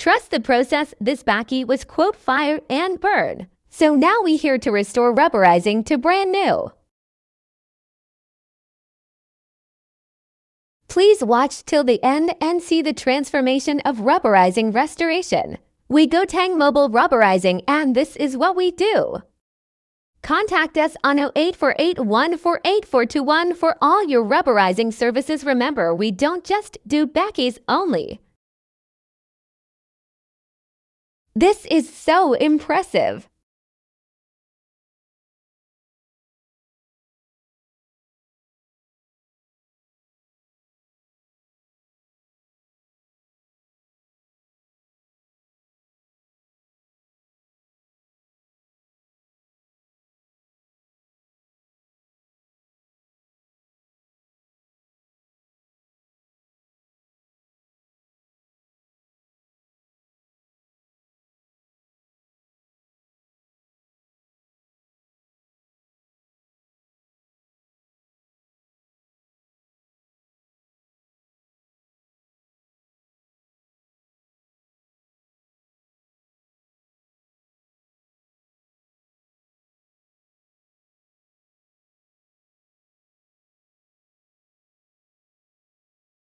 Trust the process. This bakkie was quote fire and burn. So now we here to restore rubberizing to brand new. Please watch till the end and see the transformation of rubberizing restoration. We go Tang Mobile Rubberising, and this is what we do. Contact us on 0848148421 for all your rubberizing services. Remember, we don't just do bakkies only. This is so impressive.